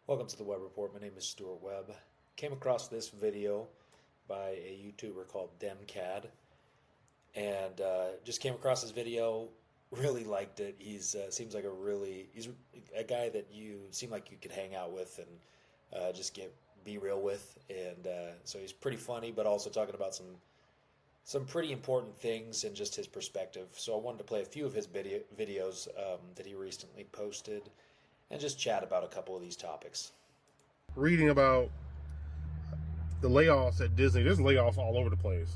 Welcome to the Web Report. My name is Stuart Webb. Came across this video by a YouTuber called DEMCAD, and just came across this video. Really liked it. He's seems like he's a guy that you seem like you could hang out with and just get be real with. And so he's pretty funny, but also talking about some pretty important things and just his perspective. So I wanted to play a few of his videos that he recently posted and just chat about a couple of these topics. Reading about the layoffs at Disney. There's layoffs all over the place,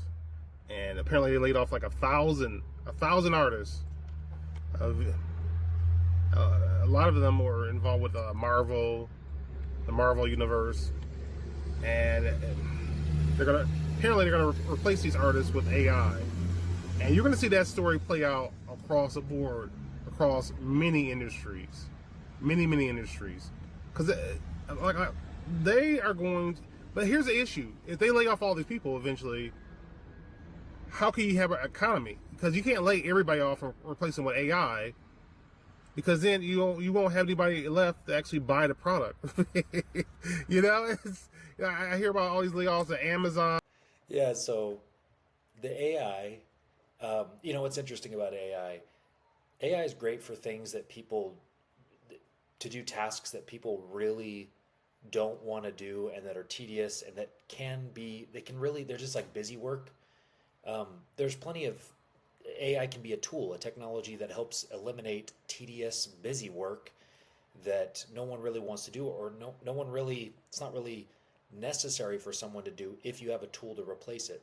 and apparently they laid off like a thousand artists. A lot of them were involved with the Marvel universe, and they're gonna replace these artists with AI, and you're gonna see that story play out across the board, across many industries, many industries, because they are going. But here's the issue: if they lay off all these people eventually, how can you have an economy? Because you can't lay everybody off and replace them with AI, because then you won't have anybody left to actually buy the product. I hear about all these layoffs at Amazon. Yeah, so the AI, what's interesting about AI? AI is great for things that to do tasks that people really don't want to do and that are tedious and that they're just like busy work. There's plenty of AI can be a tool, a technology that helps eliminate tedious, busy work that no one really wants to do, or no one really, it's not really necessary for someone to do if you have a tool to replace it.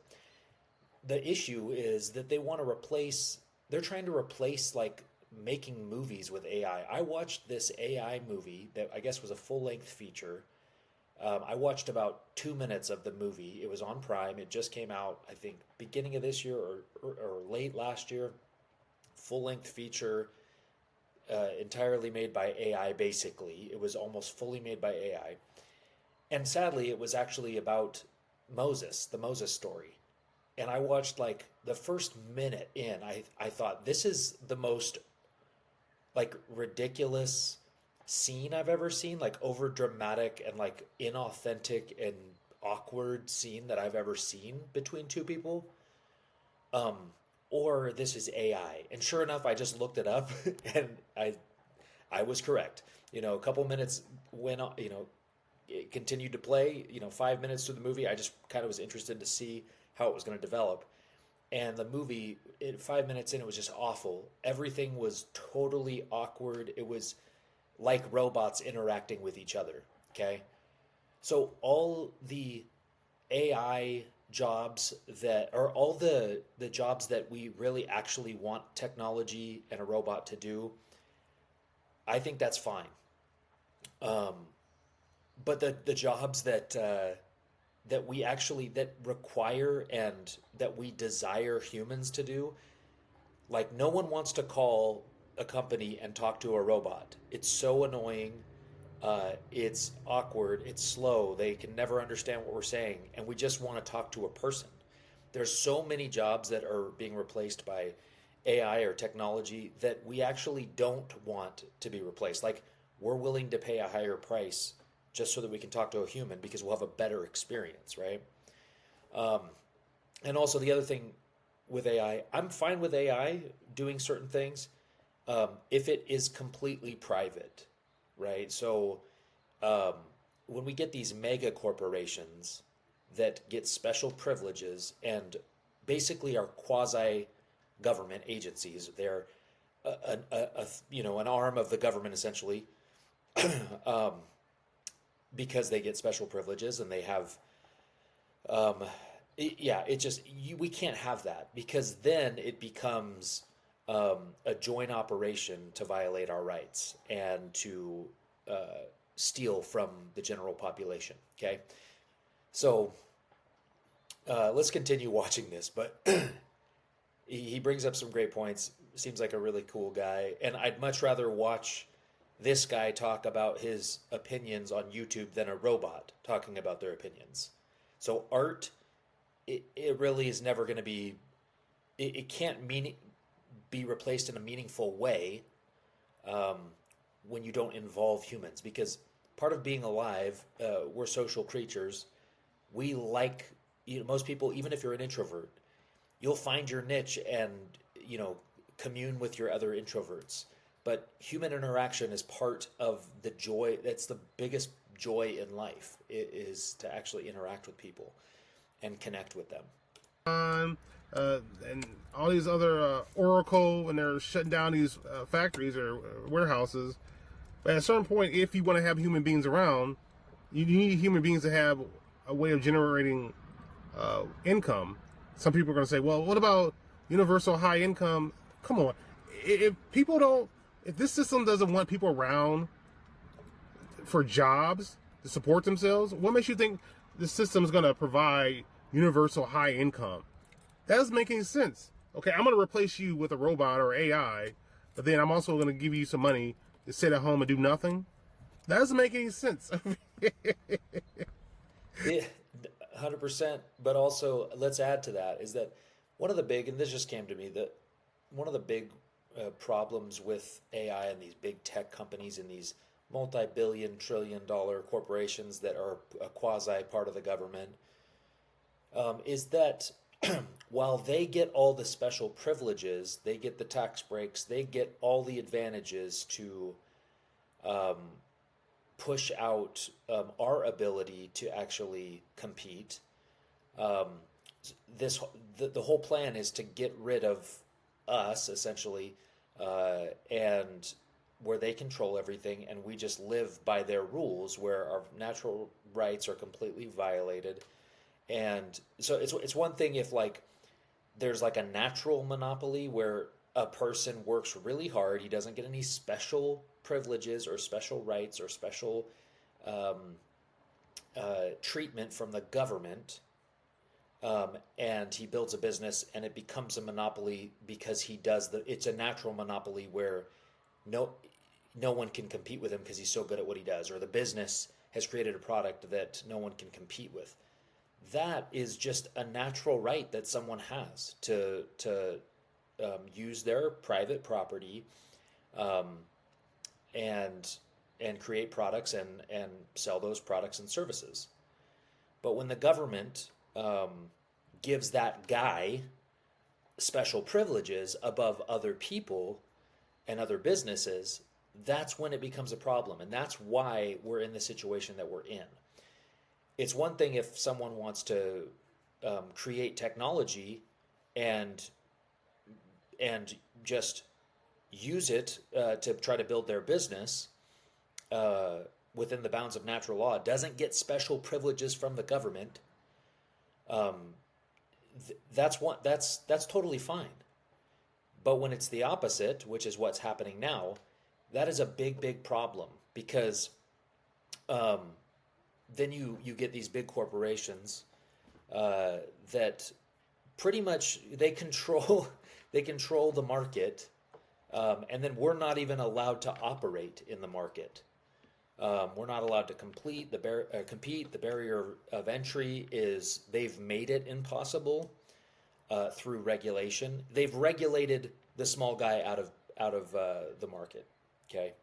The issue is that they're trying to replace like making movies with AI. I watched this AI movie that I guess was a full-length feature. I watched about 2 minutes of the movie. It was on Prime. It just came out, I think, beginning of this year or late last year. Full-length feature, entirely made by AI, basically. It was almost fully made by AI. And sadly, it was actually about Moses, the Moses story. And I watched like the first minute in, I thought, this is the most like ridiculous scene I've ever seen, like over dramatic and like inauthentic and awkward scene that I've ever seen between two people. Um, or this is AI. And sure enough, I just looked it up and I was correct. A couple minutes went on, it continued to play, 5 minutes through the movie. I just kind of was interested to see how it was going to develop. And the movie, 5 minutes in, it was just awful. Everything was totally awkward. It was like robots interacting with each other. Okay. So all the AI jobs that are all the jobs that we really actually want technology and a robot to do, I think that's fine. Um, but the jobs that we actually that require and that we desire humans to do, like no one wants to call a company and talk to a robot. It's so annoying. It's awkward. It's slow. They can never understand what we're saying, and we just want to talk to a person. There's so many jobs that are being replaced by AI or technology that we actually don't want to be replaced. Like we're willing to pay a higher price just so that we can talk to a human because we'll have a better experience, right? Um, and also the other thing with AI, I'm fine with AI doing certain things if it is completely private, right? So um, when we get these mega corporations that get special privileges and basically are quasi government agencies, they're an arm of the government essentially. um, because they get special privileges and they have um, we can't have that because then it becomes a joint operation to violate our rights and to steal from the general population. Okay, so let's continue watching this, but he brings up some great points. Seems like a really cool guy, and I'd much rather watch this guy talk about his opinions on YouTube than a robot talking about their opinions. So art, it really is never going to be, it can't be replaced in a meaningful way um, when you don't involve humans, because part of being alive. We're social creatures. We like, most people, even if you're an introvert, you'll find your niche and, commune with your other introverts. But human interaction is part of the joy. That's the biggest joy in life, is to actually interact with people and connect with them. And all these other Oracle, and they're shutting down these factories or warehouses. But at a certain point, if you want to have human beings around, you need human beings to have a way of generating income. Some people are going to say, well, what about universal high income? Come on. If this system doesn't want people around for jobs to support themselves, what makes you think the system is going to provide universal high income? That doesn't make any sense. Okay, I'm going to replace you with a robot or AI, but then I'm also going to give you some money to sit at home and do nothing. That doesn't make any sense. Yeah, 100%. But also, let's add to that is that one of the big, and this just came to me, that one of the big problems with AI and these big tech companies and these multi-billion, trillion-dollar corporations that are a quasi part of the government is that while they get all the special privileges, they get the tax breaks, they get all the advantages to push out our ability to actually compete. The whole plan is to get rid of us, essentially, and where they control everything, and we just live by their rules, where our natural rights are completely violated. And so it's one thing if there's a natural monopoly where a person works really hard, he doesn't get any special privileges or special rights or special treatment from the government, and he builds a business and it becomes a monopoly because it's a natural monopoly where no one can compete with him because he's so good at what he does, or the business has created a product that no one can compete with. That is just a natural right that someone has to use their private property and create products and sell those products and services. But when the government gives that guy special privileges above other people and other businesses, that's when it becomes a problem. And that's why we're in the situation that we're in. It's one thing if someone wants to create technology and just use it to try to build their business within the bounds of natural law, doesn't get special privileges from the government. That's totally fine. But when it's the opposite, which is what's happening now, that is a big problem, because then you get these big corporations that pretty much they control the market, and then we're not even allowed to operate in the market. We're not allowed to compete. The barrier of entry is they've made it impossible through regulation. They've regulated the small guy out of the market. Okay,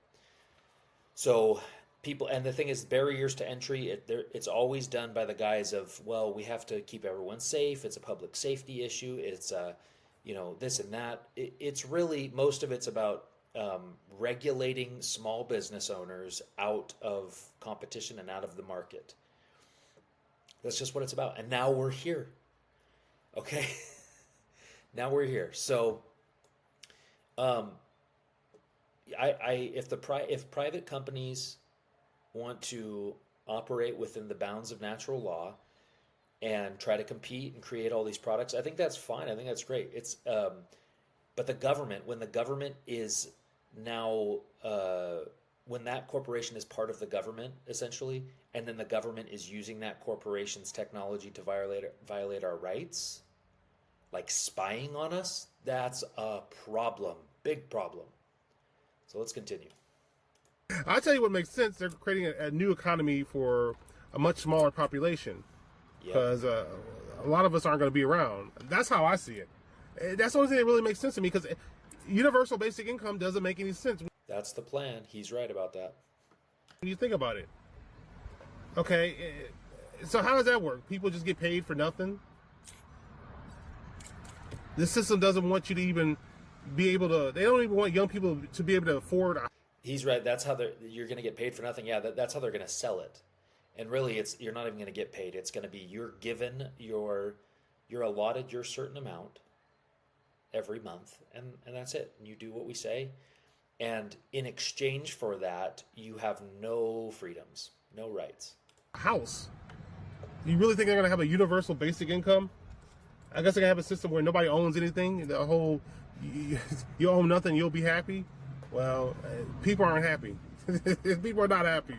so people, and the thing is, barriers to entry, it's always done by the guise of, well, we have to keep everyone safe. It's a public safety issue. It's this and that. It's really, most of it's about regulating small business owners out of competition and out of the market. That's just what it's about. And now we're here. Okay? Now we're here. So if private companies want to operate within the bounds of natural law and try to compete and create all these products, I think that's fine. I think that's great. It's but the government, when the government is now when that corporation is part of the government, essentially, and then the government is using that corporation's technology to violate our rights, like spying on us, that's a problem. Big problem. So let's continue. I'll tell you what makes sense. They're creating a new economy for a much smaller population, because a lot of us aren't going to be around. That's how I see it. That's the only thing that really makes sense to me, because universal basic income doesn't make any sense. That's the plan. He's right about that. When you think about it, Okay, so how does that work? People just get paid for nothing? This system doesn't want you to even be able to, they don't even want young people to be able to afford. He's right. That's how you're going to get paid for nothing. Yeah, that's how they're going to sell it. And really, you're not even going to get paid. It's going to be you're given you're allotted your certain amount every month, and that's it. And you do what we say, and in exchange for that, you have no freedoms, no rights. House. You really think they're going to have a universal basic income? I guess they're going to have a system where nobody owns anything. The whole, you own nothing, you'll be happy. Well, people aren't happy. People are not happy.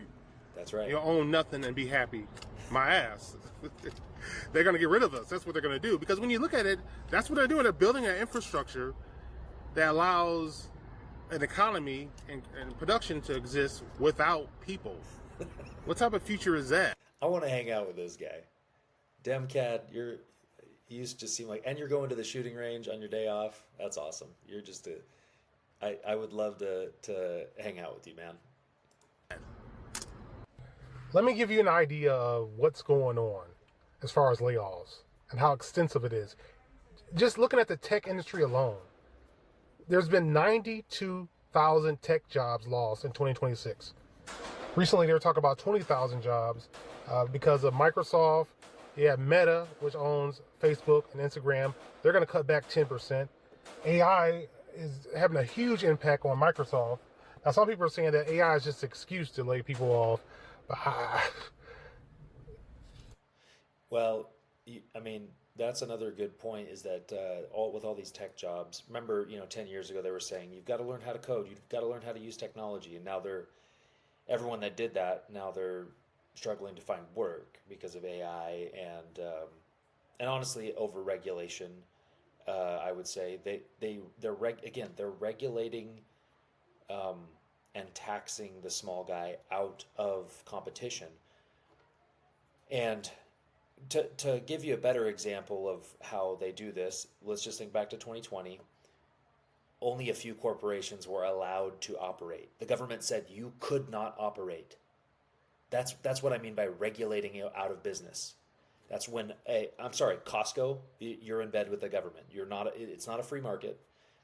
That's right. You own nothing and be happy. My ass. They're going to get rid of us. That's what they're going to do. Because when you look at it, that's what they're doing. They're building an infrastructure that allows an economy and production to exist without people. What type of future is that? I want to hang out with this guy. DEMCAD, you used to seem like, and you're going to the shooting range on your day off. That's awesome. You're just I would love to hang out with you, man. Let me give you an idea of what's going on as far as layoffs and how extensive it is. Just looking at the tech industry alone, there's been 92,000 tech jobs lost in 2026. Recently, they were talking about 20,000 jobs because of Microsoft. You have Meta, which owns Facebook and Instagram. They're going to cut back 10%. AI is having a huge impact on Microsoft. Now, some people are saying that AI is just an excuse to lay people off. Well, I mean, that's another good point is that with all these tech jobs, remember, 10 years ago they were saying you've got to learn how to code, you've got to learn how to use technology, and now everyone that did that, now they're struggling to find work because of AI and honestly over regulation. I would say they're regulating and taxing the small guy out of competition. And to give you a better example of how they do this, let's just think back to 2020. Only a few corporations were allowed to operate. The government said you could not operate. That's what I mean by regulating you out of business. That's when Costco, you're in bed with the government. It's not a free market.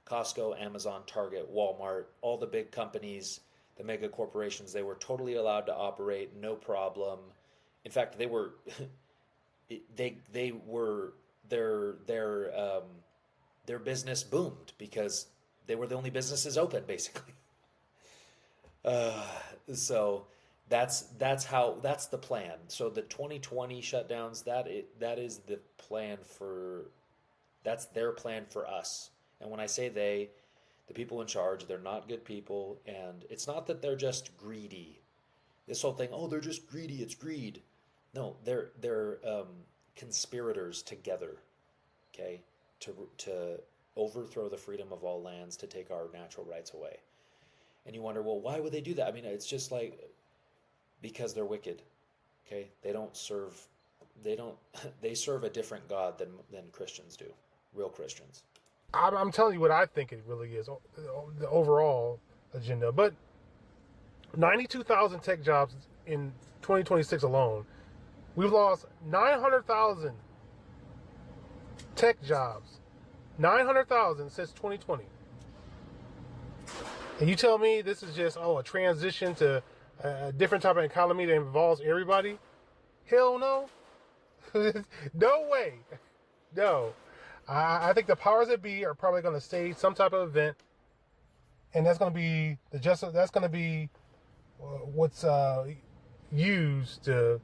Costco, Amazon, Target, Walmart, all the big companies, the mega corporations, they were totally allowed to operate, no problem. In fact, they were their business boomed because they were the only businesses open, basically. So that's the plan. So the 2020 shutdowns, that is the plan that's their plan for us. And when I say the people in charge, they're not good people, and it's not that they're just greedy. This whole thing, they're just greedy, it's greed. No, they're conspirators together, okay, to overthrow the freedom of all lands, to take our natural rights away. And you wonder, well, why would they do that? I mean, it's just like because they're wicked, okay? They serve a different God than Christians do, real Christians. I'm telling you what I think it really is, the overall agenda. But 92,000 tech jobs in 2026 alone. We've lost 900,000 tech jobs. 900,000 since 2020. And you tell me this is just, a transition to a different type of economy that involves everybody? Hell no. No way. No. I think the powers that be are probably going to stage some type of event, and that's going to be what's used to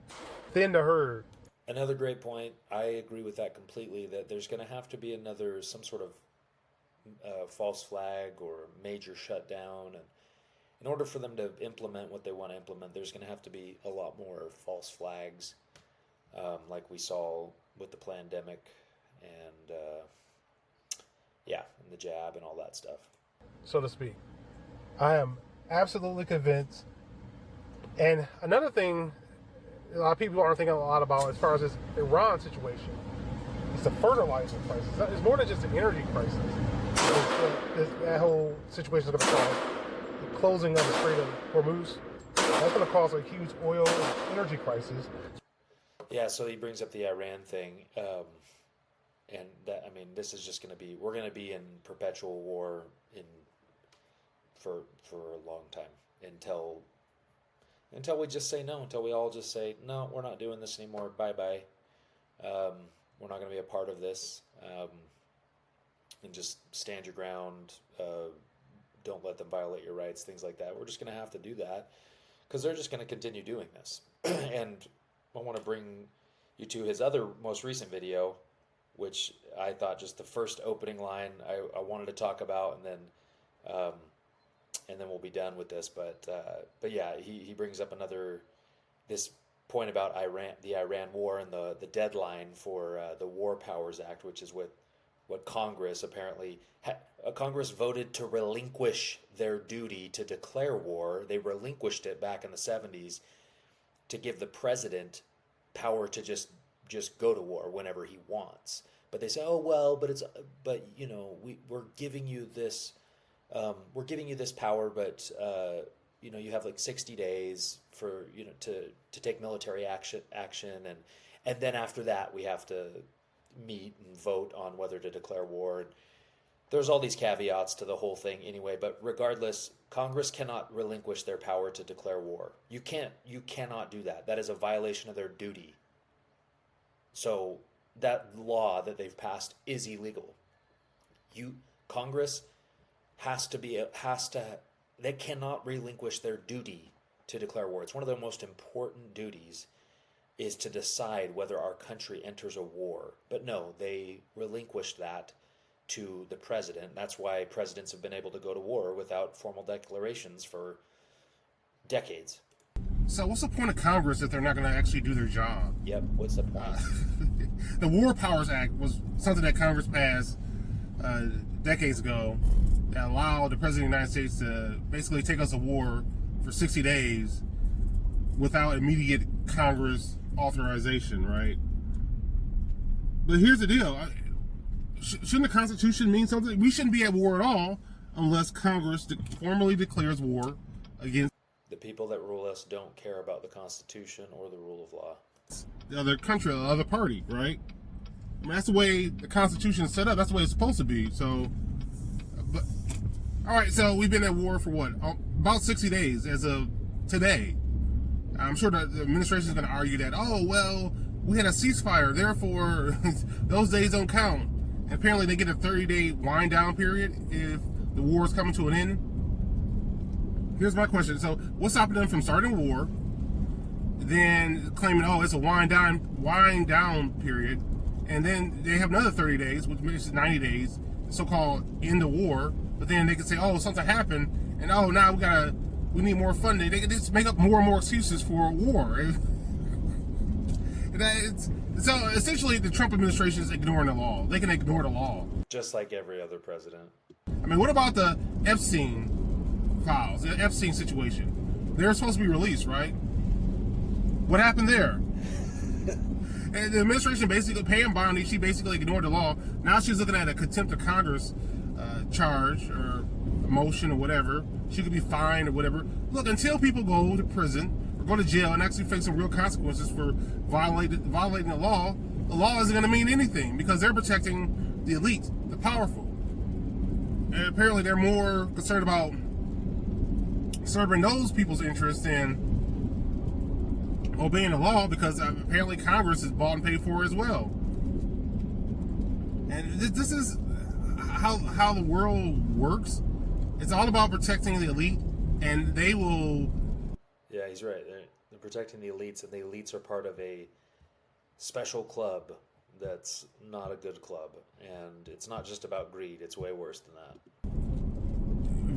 thin the herd. Another great point. I agree with that completely. That there's going to have to be some sort of false flag or major shutdown, and in order for them to implement what they want to implement, there's going to have to be a lot more false flags, like we saw with the pandemic. And and the jab and all that stuff, so to speak. I am absolutely convinced. And another thing a lot of people aren't thinking a lot about as far as this Iran situation is the fertilizer crisis. It's more than just an energy crisis. That whole situation is going to cause the closing of the Strait of Hormuz. That's going to cause a huge oil and energy crisis. Yeah, so he brings up the Iran thing, and that, I mean, this is just going to be, we're going to be in perpetual war in for a long time until we just say no, until we all just say no, we're not doing this anymore. Bye bye. We're not going to be a part of this, and just stand your ground. Don't let them violate your rights, things like that. We're just going to have to do that because they're just going to continue doing this. And I want to bring you to his other most recent video, which I thought just the first opening line I wanted to talk about, and then we'll be done with this. But yeah, he brings up this point about the Iran war and the deadline for the War Powers Act, which is what Congress apparently Congress voted to relinquish their duty to declare war. They relinquished it back in the 70s to give the president power to just go to war whenever he wants. But they say, oh well, but you know, we're giving you this power, but you have like 60 days for to take military action, and then after that we have to meet and vote on whether to declare war. And there's all these caveats to the whole thing anyway, but regardless, Congress cannot relinquish their power to declare war. You cannot do that. That is a violation of their duty. So that law that they've passed is illegal. Congress they cannot relinquish their duty to declare war. It's one of their most important duties, is to decide whether our country enters a war. But no, they relinquished that to the president. That's why presidents have been able to go to war without formal declarations for decades. So what's the point of Congress if they're not going to actually do their job? Yep, what's the point? The War Powers Act was something that Congress passed decades ago that allowed the President of the United States to basically take us to war for 60 days without immediate Congress authorization, right? But here's the deal. Shouldn't the Constitution mean something? We shouldn't be at war at all unless Congress formally declares war against the people that rule us. Don't care about the Constitution or the rule of law. The other country, the other party, right? I mean, that's the way the Constitution is set up. That's the way it's supposed to be. So, but all right. So we've been at war for what? About 60 days as of today. I'm sure that the administration is going to argue that, oh well, we had a ceasefire, therefore those days don't count. And apparently, they get a 30-day wind down period if the war is coming to an end. Here's my question: so, what's stopping them from starting a war, then claiming, oh, it's a wind down period, and then they have another 30 days, which makes it 90 days, so-called end the war. But then they can say, oh, something happened, and oh, now we need more funding. They can just make up more and more excuses for a war. So essentially, the Trump administration is ignoring the law. They can ignore the law, just like every other president. I mean, what about the Epstein files, the Epstein situation? They're supposed to be released, right? What happened there? And the administration basically, Pam Bondi, she basically ignored the law. Now she's looking at a contempt of Congress charge or motion or whatever. She could be fined or whatever. Look, until people go to prison or go to jail and actually face some real consequences for violating the law isn't going to mean anything because they're protecting the elite, the powerful. And apparently they're more concerned about serving those people's interests than obeying the law, because apparently Congress is bought and paid for as well. And this is how the world works. It's all about protecting the elite, and they will... Yeah, he's right. They're protecting the elites, and the elites are part of a special club that's not a good club. And it's not just about greed. It's way worse than that.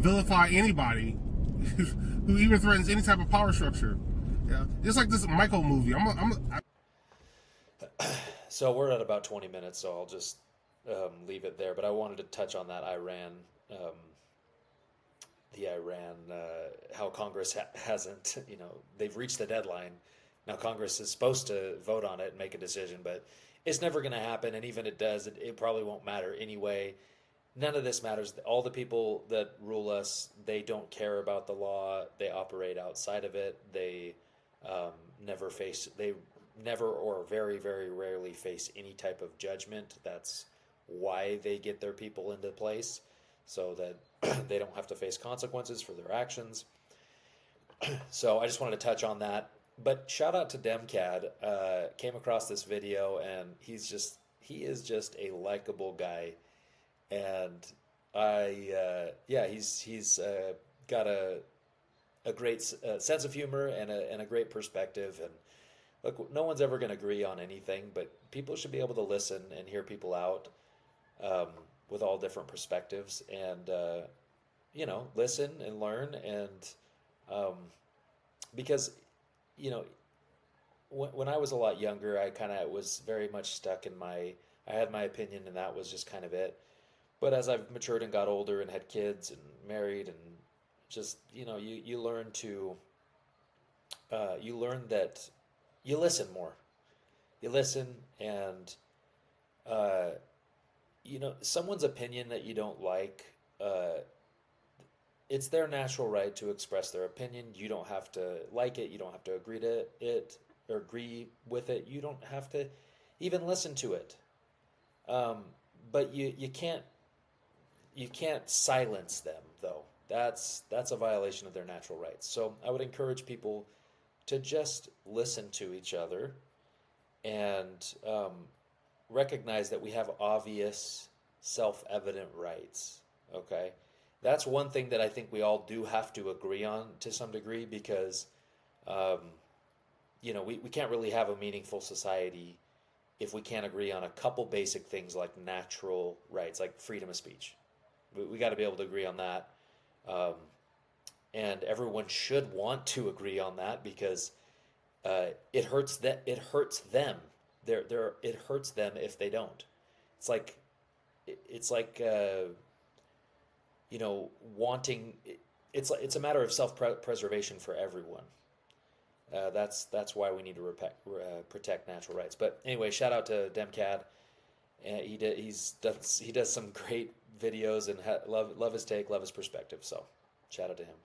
Vilify anybody who even threatens any type of power structure. Yeah, just like this Michael movie. So we're at about 20 minutes, so I'll just leave it there. But I wanted to touch on that how Congress hasn't, they've reached the deadline. Now Congress is supposed to vote on it and make a decision, but it's never going to happen. And even if it does, it probably won't matter anyway. none of this matters. All the people that rule us, they don't care about the law. They operate outside of it. Um, they never or very, very rarely face any type of judgment. That's why they get their people into place so that they don't have to face consequences for their actions. So I just wanted to touch on that. But shout out to DEMCAD. Came across this video and he is just a likable guy, and yeah, he's got a great sense of humor and a great perspective. And look, no one's ever going to agree on anything, but people should be able to listen and hear people out, um, with all different perspectives, and listen and learn. And um, because when I was a lot younger, I kind of was very much stuck in I had my opinion, and that was just kind of it. But as I've matured and got older and had kids and married, and just you learn to you learn that you listen more. You listen, and uh, someone's opinion that you don't like. It's their natural right to express their opinion. You don't have to like it. You don't have to agree to it or agree with it. You don't have to even listen to it. Um, but you can't silence them, though. That's a violation of their natural rights. So I would encourage people to just listen to each other, and recognize that we have obvious, self-evident rights. Okay, that's one thing that I think we all do have to agree on to some degree, because um, we can't really have a meaningful society if we can't agree on a couple basic things like natural rights, like freedom of speech. We got to be able to agree on that. Um, and everyone should want to agree on that, because it hurts them. It hurts them if they don't. It's like it's like wanting. It's a matter of self preservation for everyone. That's why we need to protect natural rights. But anyway, shout out to DEMCAD. He does some great videos, and love his take, love his perspective. So shout out to him.